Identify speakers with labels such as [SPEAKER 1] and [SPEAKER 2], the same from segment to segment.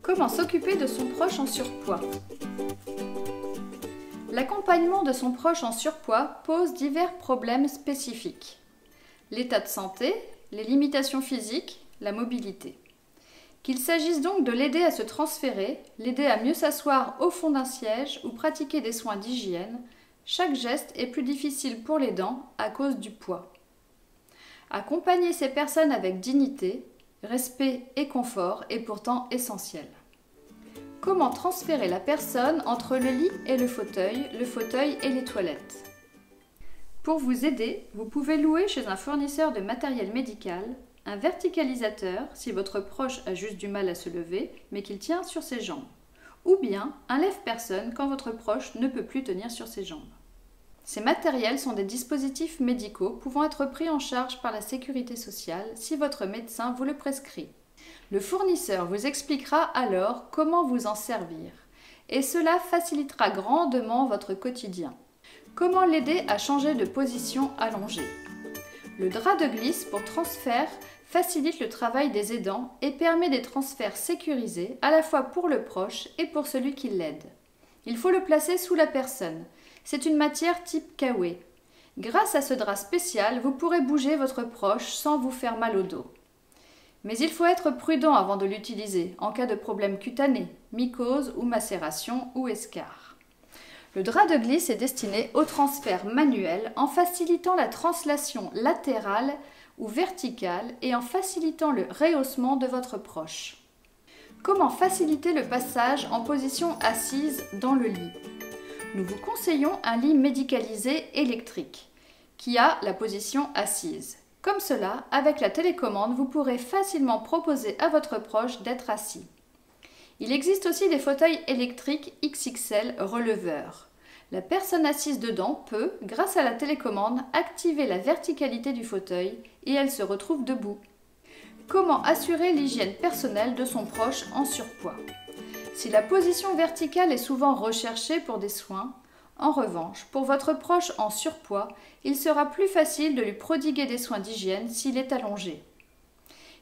[SPEAKER 1] Comment s'occuper de son proche en surpoids? L'accompagnement de son proche en surpoids pose divers problèmes spécifiques. L'état de santé, les limitations physiques, la mobilité. Qu'il s'agisse donc de l'aider à se transférer, l'aider à mieux s'asseoir au fond d'un siège ou pratiquer des soins d'hygiène, chaque geste est plus difficile pour l'aidant à cause du poids. Accompagner ces personnes avec dignité, respect et confort est pourtant essentiel. Comment transférer la personne entre le lit et le fauteuil et les toilettes? Pour vous aider, vous pouvez louer chez un fournisseur de matériel médical un verticalisateur si votre proche a juste du mal à se lever mais qu'il tient sur ses jambes, ou bien un lève-personne quand votre proche ne peut plus tenir sur ses jambes. Ces matériels sont des dispositifs médicaux pouvant être pris en charge par la sécurité sociale si votre médecin vous le prescrit. Le fournisseur vous expliquera alors comment vous en servir et cela facilitera grandement votre quotidien. Comment l'aider à changer de position allongée? Le drap de glisse pour transfert facilite le travail des aidants et permet des transferts sécurisés à la fois pour le proche et pour celui qui l'aide. Il faut le placer sous la personne. C'est une matière type Kawé. Grâce à ce drap spécial, vous pourrez bouger votre proche sans vous faire mal au dos. Mais il faut être prudent avant de l'utiliser en cas de problème cutané, mycose ou macération ou escarre. Le drap de glisse est destiné au transfert manuel en facilitant la translation latérale ou verticale et en facilitant le rehaussement de votre proche. Comment faciliter le passage en position assise dans le lit? Nous vous conseillons un lit médicalisé électrique qui a la position assise. Comme cela, avec la télécommande, vous pourrez facilement proposer à votre proche d'être assis. Il existe aussi des fauteuils électriques XXL releveurs. La personne assise dedans peut, grâce à la télécommande, activer la verticalité du fauteuil et elle se retrouve debout. Comment assurer l'hygiène personnelle de son proche en surpoids? Si la position verticale est souvent recherchée pour des soins, en revanche, pour votre proche en surpoids, il sera plus facile de lui prodiguer des soins d'hygiène s'il est allongé.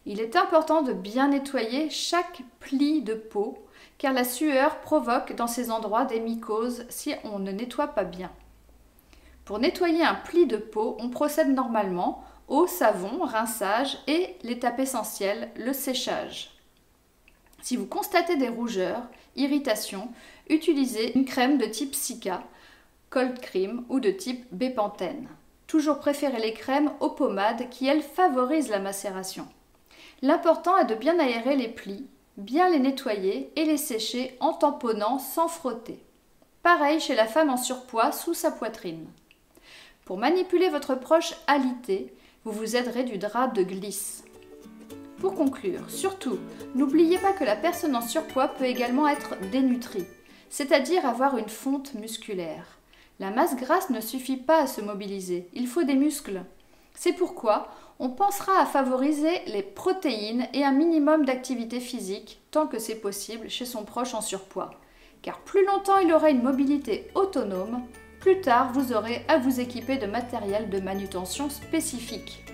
[SPEAKER 1] Il est important de bien nettoyer chaque pli de peau, car la sueur provoque dans ces endroits des mycoses si on ne nettoie pas bien. Pour nettoyer un pli de peau, on procède normalement eau, savon, rinçage et l'étape essentielle, le séchage. Si vous constatez des rougeurs, irritations, utilisez une crème de type Cica, Cold Cream ou de type Bepanthen. Toujours préférez les crèmes aux pommades qui, elles, favorisent la macération. L'important est de bien aérer les plis, bien les nettoyer et les sécher en tamponnant sans frotter. Pareil chez la femme en surpoids sous sa poitrine. Pour manipuler votre proche alité, vous vous aiderez du drap de glisse. Pour conclure, surtout, n'oubliez pas que la personne en surpoids peut également être dénutrie, c'est-à-dire avoir une fonte musculaire. La masse grasse ne suffit pas à se mobiliser, il faut des muscles. C'est pourquoi on pensera à favoriser les protéines et un minimum d'activité physique, tant que c'est possible, chez son proche en surpoids. Car plus longtemps il aura une mobilité autonome, plus tard vous aurez à vous équiper de matériel de manutention spécifique.